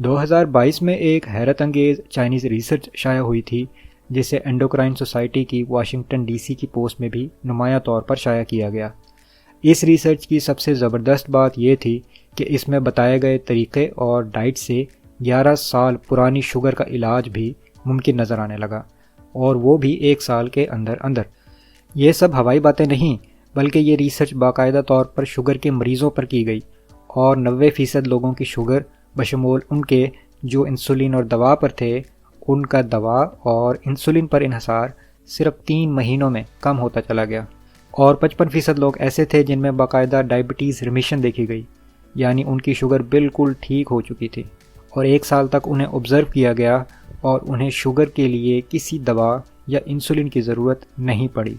2022 میں ایک حیرت انگیز چائنیز ریسرچ شائع ہوئی تھی جسے انڈوکرائن سوسائٹی کی واشنگٹن ڈی سی کی پوسٹ میں بھی نمایاں طور پر شائع کیا گیا۔ اس ریسرچ کی سب سے زبردست بات یہ تھی کہ اس میں بتائے گئے طریقے اور ڈائٹ سے 11 سال پرانی شوگر کا علاج بھی ممکن نظر آنے لگا، اور وہ بھی 1 سال کے اندر اندر۔ یہ سب ہوائی باتیں نہیں، بلکہ یہ ریسرچ باقاعدہ طور پر شوگر کے مریضوں پر کی گئی، اور 90% لوگوں کی شوگر بشمول ان کے جو انسولین اور دوا پر تھے، ان کا دوا اور انسولین پر انحصار صرف 3 مہینوں میں کم ہوتا چلا گیا، اور 55% لوگ ایسے تھے جن میں باقاعدہ ڈائبٹیز ریمیشن دیکھی گئی، یعنی ان کی شوگر بالکل ٹھیک ہو چکی تھی، اور 1 سال تک انہیں آبزرو کیا گیا اور انہیں شوگر کے لیے کسی دوا یا انسولین کی ضرورت نہیں پڑی۔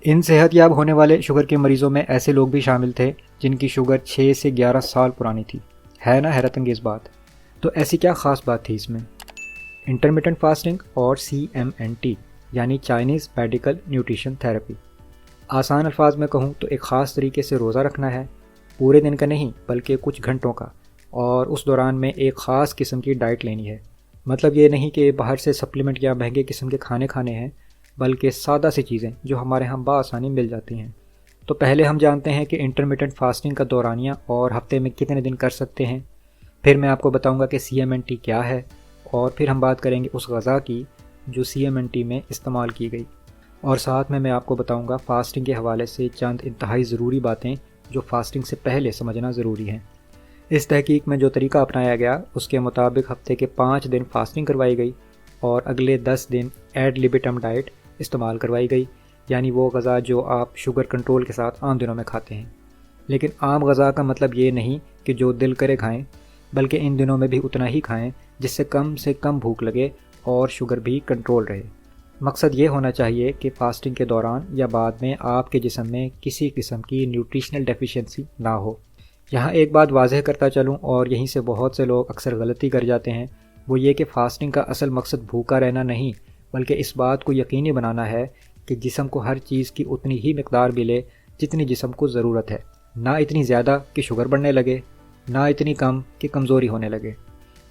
ان صحت یاب ہونے والے شوگر کے مریضوں میں ایسے لوگ بھی شامل تھے جن کی شوگر 6 سے 11 سال پرانی تھی۔ ہے نا حیرت انگیز بات؟ تو ایسی کیا خاص بات تھی اس میں؟ انٹرمیٹنٹ فاسٹنگ اور CMNT یعنی چائنیز میڈیکل نیوٹریشن تھراپی۔ آسان الفاظ میں کہوں تو ایک خاص طریقے سے روزہ رکھنا ہے، پورے دن کا نہیں بلکہ کچھ گھنٹوں کا، اور اس دوران میں ایک خاص قسم کی ڈائٹ لینی ہے۔ مطلب یہ نہیں کہ باہر سے سپلیمنٹ یا مہنگے قسم کے کھانے ہیں، بلکہ سادہ سی چیزیں جو ہمارے ہاں بآسانی مل جاتی ہیں۔ تو پہلے ہم جانتے ہیں کہ انٹرمیٹنٹ فاسٹنگ کا دورانیہ اور ہفتے میں کتنے دن کر سکتے ہیں، پھر میں آپ کو بتاؤں گا کہ CMNT کیا ہے، اور پھر ہم بات کریں گے اس غذا کی جو CMNT میں استعمال کی گئی، اور ساتھ میں آپ کو بتاؤں گا فاسٹنگ کے حوالے سے چند انتہائی ضروری باتیں جو فاسٹنگ سے پہلے سمجھنا ضروری ہیں۔ اس تحقیق میں جو طریقہ اپنایا گیا اس کے مطابق ہفتے کے 5 دن فاسٹنگ کروائی گئی اور اگلے 10 دن ایڈ لیبیٹم ڈائٹ استعمال کروائی گئی، یعنی وہ غذا جو آپ شوگر کنٹرول کے ساتھ عام دنوں میں کھاتے ہیں۔ لیکن عام غذا کا مطلب یہ نہیں کہ جو دل کرے کھائیں، بلکہ ان دنوں میں بھی اتنا ہی کھائیں جس سے کم بھوک لگے اور شوگر بھی کنٹرول رہے۔ مقصد یہ ہونا چاہیے کہ فاسٹنگ کے دوران یا بعد میں آپ کے جسم میں کسی قسم کی نیوٹریشنل ڈیفیشنسی نہ ہو۔ یہاں ایک بات واضح کرتا چلوں، اور یہیں سے بہت سے لوگ اکثر غلطی کر جاتے ہیں، وہ یہ کہ فاسٹنگ کا اصل مقصد بھوکا رہنا نہیں، بلکہ اس بات کو یقینی بنانا ہے کہ جسم کو ہر چیز کی اتنی ہی مقدار ملے جتنی جسم کو ضرورت ہے، نہ اتنی زیادہ کہ شوگر بڑھنے لگے، نہ اتنی کم کہ کمزوری ہونے لگے۔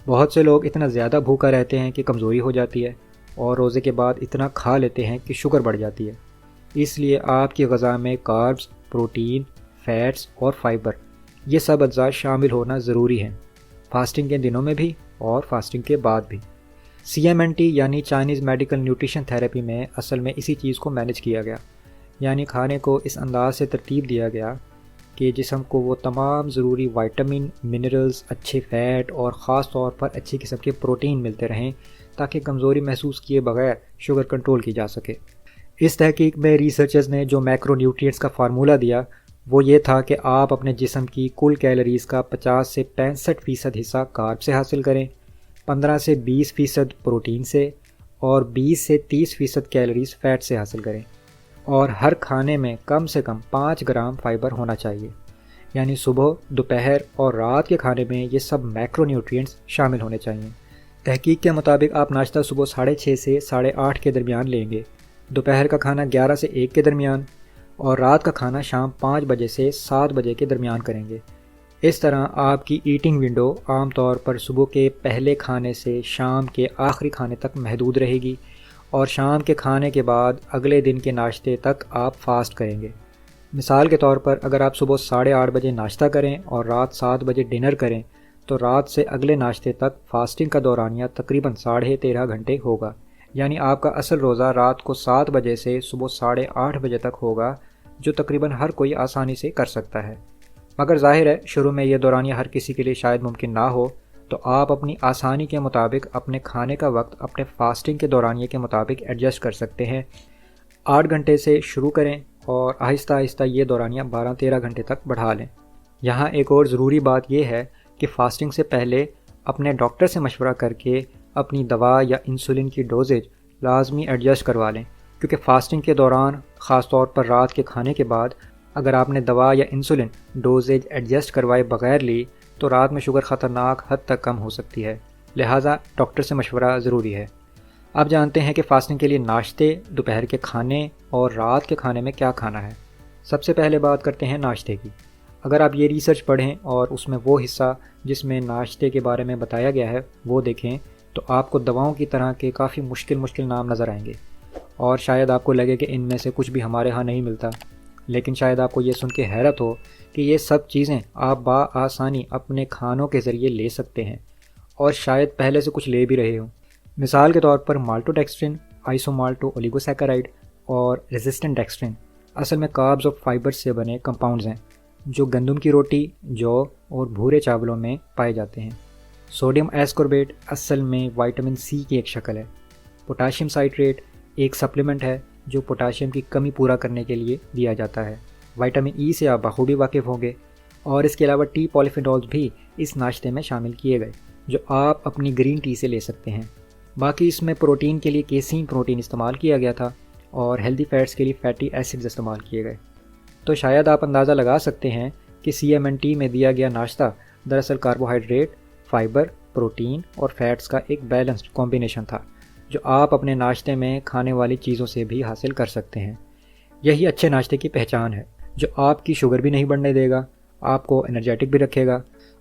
بہت سے لوگ اتنا زیادہ بھوکا رہتے ہیں کہ کمزوری ہو جاتی ہے، اور روزے کے بعد اتنا کھا لیتے ہیں کہ شوگر بڑھ جاتی ہے۔ اس لیے آپ کی غذا میں کاربز، پروٹین، فیٹس اور فائبر، یہ سب اجزاء شامل ہونا ضروری ہیں، فاسٹنگ کے دنوں میں بھی اور فاسٹنگ کے بعد بھی۔ CMNT یعنی چائنیز میڈیکل نیوٹریشن تھراپی میں اصل میں اسی چیز کو مینج کیا گیا، یعنی کھانے کو اس انداز سے ترتیب دیا گیا کہ جسم کو وہ تمام ضروری وائٹامن، منرلز، اچھے فیٹ اور خاص طور پر اچھی قسم کے پروٹین ملتے رہیں تاکہ کمزوری محسوس کیے بغیر شوگر کنٹرول کی جا سکے۔ اس تحقیق میں ریسرچرز نے جو میکرو نیوٹریئنٹس کا فارمولہ دیا وہ یہ تھا کہ آپ اپنے جسم کی کل کیلوریز کا 50 سے 65% حصہ کارب سے حاصل کریں، 15 سے 20% پروٹین سے، اور 20 سے 30% کیلوریز فیٹ سے حاصل کریں، اور ہر کھانے میں کم سے کم 5 گرام فائبر ہونا چاہیے، یعنی صبح، دوپہر اور رات کے کھانے میں یہ سب میکرو نیوٹریئنٹس شامل ہونے چاہیے۔ تحقیق کے مطابق آپ ناشتہ صبح 6:30 سے 8:30 کے درمیان لیں گے، دوپہر کا کھانا 11 سے 1 کے درمیان، اور رات کا کھانا شام 5 بجے سے 7 بجے کے درمیان کریں گے۔ اس طرح آپ کی ایٹنگ ونڈو عام طور پر صبح کے پہلے کھانے سے شام کے آخری کھانے تک محدود رہے گی، اور شام کے کھانے کے بعد اگلے دن کے ناشتے تک آپ فاسٹ کریں گے۔ مثال کے طور پر اگر آپ صبح 8:30 بجے ناشتہ کریں اور رات 7 بجے ڈنر کریں تو رات سے اگلے ناشتے تک فاسٹنگ کا دورانیہ تقریباً 13.5 گھنٹے ہوگا، یعنی آپ کا اصل روزہ رات کو 7 بجے سے صبح 8:30 بجے تک ہوگا، جو تقریباً ہر کوئی آسانی سے کر سکتا ہے۔ مگر ظاہر ہے شروع میں یہ دورانیہ ہر کسی کے لیے شاید ممکن نہ ہو، تو آپ اپنی آسانی کے مطابق اپنے کھانے کا وقت اپنے فاسٹنگ کے دورانیے کے مطابق ایڈجسٹ کر سکتے ہیں۔ 8 گھنٹے سے شروع کریں اور آہستہ آہستہ یہ دورانیہ 12-13 گھنٹے تک بڑھا لیں۔ یہاں ایک اور ضروری بات یہ ہے کہ فاسٹنگ سے پہلے اپنے ڈاکٹر سے مشورہ کر کے اپنی دوا یا انسولین کی ڈوزیج لازمی ایڈجسٹ کروا لیں، کیونکہ فاسٹنگ کے دوران خاص طور پر رات کے کھانے کے بعد اگر آپ نے دوا یا انسولین ڈوزیج ایڈجسٹ کروائے بغیر لی تو رات میں شوگر خطرناک حد تک کم ہو سکتی ہے، لہٰذا ڈاکٹر سے مشورہ ضروری ہے۔ اب جانتے ہیں کہ فاسٹنگ کے لیے ناشتے، دوپہر کے کھانے اور رات کے کھانے میں کیا کھانا ہے۔ سب سے پہلے بات کرتے ہیں ناشتے کی۔ اگر آپ یہ ریسرچ پڑھیں اور اس میں وہ حصہ جس میں ناشتے کے بارے میں بتایا گیا ہے وہ دیکھیں تو آپ کو دواؤں کی طرح کے کافی مشکل نام نظر آئیں گے، اور شاید آپ کو لگے کہ ان میں سے کچھ بھی ہمارے ہاں نہیں ملتا، لیکن شاید آپ کو یہ سن کے حیرت ہو کہ یہ سب چیزیں آپ بآسانی اپنے کھانوں کے ذریعے لے سکتے ہیں، اور شاید پہلے سے کچھ لے بھی رہے ہوں۔ مثال کے طور پر مالٹوڈیکسٹرین، آئسومالٹو اولیگوسیکرائڈ اور ریزسٹنٹ ڈیکسٹرین اصل میں کاربز اور فائبرز سے بنے کمپاؤنڈز ہیں جو گندم کی روٹی، جو اور بھورے چاولوں میں پائے جاتے ہیں۔ سوڈیم ایسکوربیٹ اصل میں وائٹامن سی کی ایک شکل ہے۔ پوٹاشیم سائٹریٹ ایک سپلیمنٹ ہے جو پوٹاشیم کی کمی پورا کرنے کے لیے دیا جاتا ہے۔ وائٹامن ای سے آپ بخوبی واقف ہوں گے، اور اس کے علاوہ ٹی پالیفینولز بھی اس ناشتے میں شامل کیے گئے جو آپ اپنی گرین ٹی سے لے سکتے ہیں۔ باقی اس میں پروٹین کے لیے کیسین پروٹین استعمال کیا گیا تھا، اور ہیلدی فیٹس کے لیے فیٹی ایسڈز استعمال کیے گئے۔ تو شاید آپ اندازہ لگا سکتے ہیں کہ CMNT میں دیا گیا ناشتہ دراصل کاربوہائیڈریٹ، فائبر، پروٹین اور فیٹس کا ایک بیلنسڈ کمبینیشن تھا جو آپ اپنے ناشتے میں کھانے والی چیزوں سے بھی حاصل کر سکتے ہیں۔ یہی اچھے ناشتے کی پہچان ہے جو آپ کی شوگر بھی نہیں بڑھنے دے گا، آپ کو انرجیٹک بھی رکھے گا،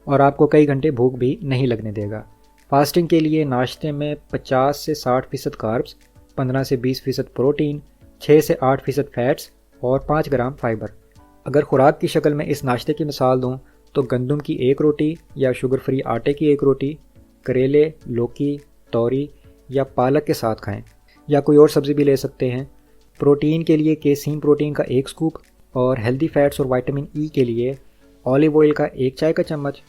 اور آپ کو کئی گھنٹے بھوک بھی نہیں لگنے دے گا۔ فاسٹنگ کے لیے ناشتے میں 50 سے 60% کاربز، 15 سے 20% پروٹین، 6 سے 8% فیٹس اور 5 گرام فائبر۔ اگر خوراک کی شکل میں اس ناشتے کی مثال دوں تو گندم کی ایک روٹی یا شوگر فری آٹے کی ایک روٹی کریلے، لوکی، توری یا پالک کے ساتھ کھائیں، یا کوئی اور سبزی بھی لے سکتے ہیں۔ پروٹین کے لیے کیسین پروٹین کا ایک سکوپ، اور ہیلدی فیٹس اور وائٹامن ای کے لیے اولیو آئل کا ایک چائے کا چمچ،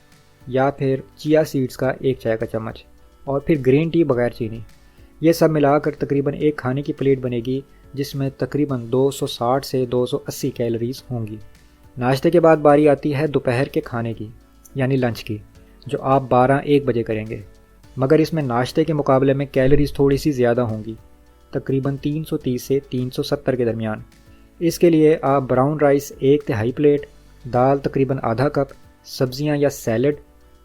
یا پھر چیا سیڈز کا ایک چائے کا چمچ، اور پھر گرین ٹی بغیر چینی۔ یہ سب ملا کر تقریباً ایک کھانے کی پلیٹ بنے گی جس میں تقریباً 260 سے 280 کیلوریز ہوں گی۔ ناشتے کے بعد باری آتی ہے دوپہر کے کھانے کی، یعنی لنچ کی، جو آپ 12-1 بجے کریں گے، مگر اس میں ناشتے کے مقابلے میں کیلوریز تھوڑی سی زیادہ ہوں گی، تقریباً 330 سے 370 کے درمیان۔ اس کے لیے آپ براؤن رائس 1/3 پلیٹ، دال تقریباً آدھا کپ، سبزیاں یا سیلڈ،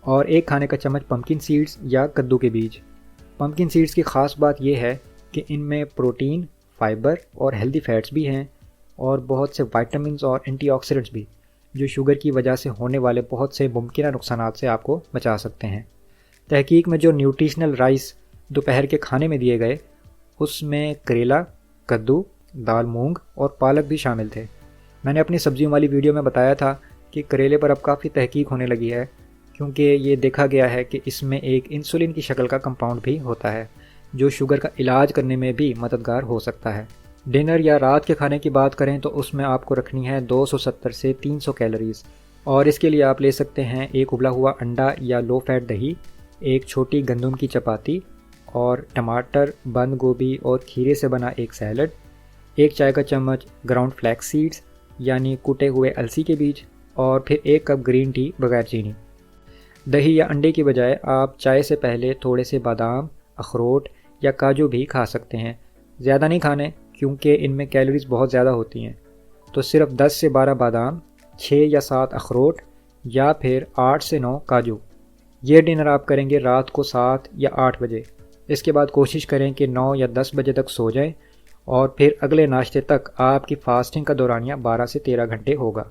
اور ایک کھانے کا چمچ پمکن سیڈز یا کدو کے بیج۔ پمکن سیڈز کی خاص بات یہ ہے کہ ان میں پروٹین، فائبر اور ہیلدی فیٹس بھی ہیں، اور بہت سے وائٹامنز اور اینٹی آکسیڈنٹس بھی، جو شوگر کی وجہ سے ہونے والے بہت سے ممکنہ نقصانات سے آپ کو بچا سکتے ہیں۔ تحقیق میں جو نیوٹریشنل رائس دوپہر کے کھانے میں دیے گئے، اس میں کریلا، کدو، دال مونگ اور پالک بھی شامل تھے۔ میں نے اپنی سبزیوں والی ویڈیو میں بتایا تھا کہ کریلے پر اب کافی تحقیق ہونے لگی ہے، کیونکہ یہ دیکھا گیا ہے کہ اس میں ایک انسولین کی شکل کا کمپاؤنڈ بھی ہوتا ہے جو شوگر کا علاج کرنے میں بھی مددگار ہو سکتا ہے۔ ڈنر یا رات کے کھانے کی بات کریں تو اس میں آپ کو رکھنی ہے 270 سے 300 کیلوریز، اور اس کے لیے آپ لے سکتے ہیں ایک ابلا ہوا انڈا یا لو فیٹ دہی، ایک چھوٹی گندم کی چپاتی، اور ٹماٹر، بند گوبھی اور کھیرے سے بنا ایک سیلڈ، ایک چائے کا چمچ گراؤنڈ فلیکس سیڈز یعنی کوٹے ہوئے السی کے بیج، اور پھر ایک کپ گرین ٹی بغیر چینی۔ دہی یا انڈے کی بجائے آپ چائے سے پہلے تھوڑے سے بادام، اخروٹ یا کاجو بھی کھا سکتے ہیں، زیادہ نہیں کھانے کیونکہ ان میں کیلوریز بہت زیادہ ہوتی ہیں، تو صرف 10 سے 12 بادام، 6 یا 7 اخروٹ، یا پھر 8 سے 9 کاجو۔ یہ ڈنر آپ کریں گے رات کو 7 یا 8 بجے۔ اس کے بعد کوشش کریں کہ 9 یا 10 بجے تک سو جائیں، اور پھر اگلے ناشتے تک آپ کی فاسٹنگ کا دورانیہ 12 سے 13 گھنٹے ہوگا۔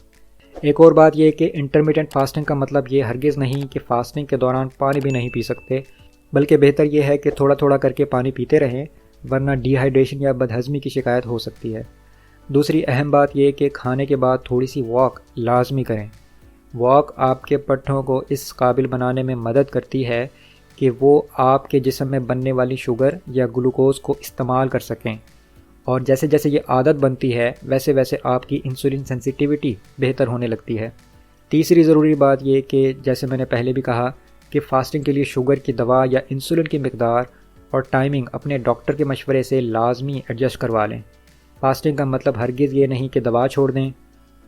ایک اور بات یہ کہ انٹرمیڈینٹ فاسٹنگ کا مطلب یہ ہرگز نہیں کہ فاسٹنگ کے دوران پانی بھی نہیں پی سکتے، بلکہ بہتر یہ ہے کہ تھوڑا تھوڑا کر کے پانی پیتے رہیں، ورنہ ڈی ہائیڈریشن یا بدہضمی کی شکایت ہو سکتی ہے۔ دوسری اہم بات یہ کہ کھانے کے بعد تھوڑی سی واک لازمی کریں۔ واک آپ کے پٹھوں کو اس قابل بنانے میں مدد کرتی ہے کہ وہ آپ کے جسم میں بننے والی شوگر یا گلوکوز کو استعمال کر سکیں، اور جیسے جیسے یہ عادت بنتی ہے ویسے ویسے آپ کی انسولین سینسیٹیوٹی بہتر ہونے لگتی ہے۔ تیسری ضروری بات یہ کہ جیسے میں نے پہلے بھی کہا کہ فاسٹنگ کے لیے شوگر کی دوا یا انسولین کی مقدار اور ٹائمنگ اپنے ڈاکٹر کے مشورے سے لازمی ایڈجسٹ کروا لیں۔ فاسٹنگ کا مطلب ہرگز یہ نہیں کہ دوا چھوڑ دیں،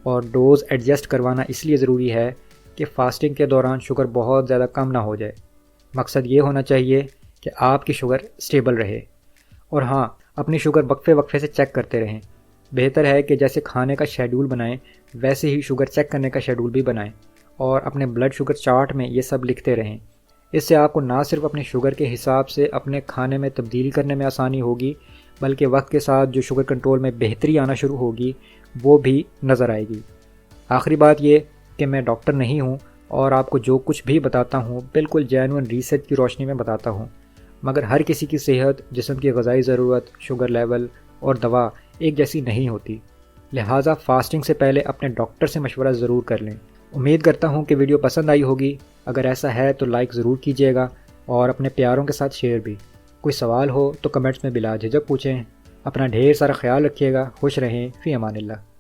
اور ڈوز ایڈجسٹ کروانا اس لیے ضروری ہے کہ فاسٹنگ کے دوران شوگر بہت زیادہ کم نہ ہو جائے۔ مقصد یہ ہونا چاہیے کہ آپ کی شوگر سٹیبل رہے، اور ہاں، اپنی شوگر وقفے وقفے سے چیک کرتے رہیں۔ بہتر ہے کہ جیسے کھانے کا شیڈول بنائیں ویسے ہی شوگر چیک کرنے کا شیڈول بھی بنائیں، اور اپنے بلڈ شوگر چارٹ میں یہ سب لکھتے رہیں۔ اس سے آپ کو نہ صرف اپنے شوگر کے حساب سے اپنے کھانے میں تبدیلی کرنے میں آسانی ہوگی، بلکہ وقت کے ساتھ جو شوگر کنٹرول میں بہتری آنا شروع ہوگی وہ بھی نظر آئے گی۔ آخری بات یہ کہ میں ڈاکٹر نہیں ہوں اور آپ کو جو کچھ بھی بتاتا ہوں بالکل جینوئن ریسرچ کی روشنی میں بتاتا ہوں، مگر ہر کسی کی صحت، جسم کی غذائی ضرورت، شوگر لیول اور دوا ایک جیسی نہیں ہوتی، لہٰذا فاسٹنگ سے پہلے اپنے ڈاکٹر سے مشورہ ضرور کر لیں۔ امید کرتا ہوں کہ ویڈیو پسند آئی ہوگی، اگر ایسا ہے تو لائک ضرور کیجیے گا اور اپنے پیاروں کے ساتھ شیئر بھی۔ کوئی سوال ہو تو کمنٹس میں بلا جھجک پوچھیں۔ اپنا ڈھیر سارا خیال رکھیے گا، خوش رہیں، فی امان اللہ۔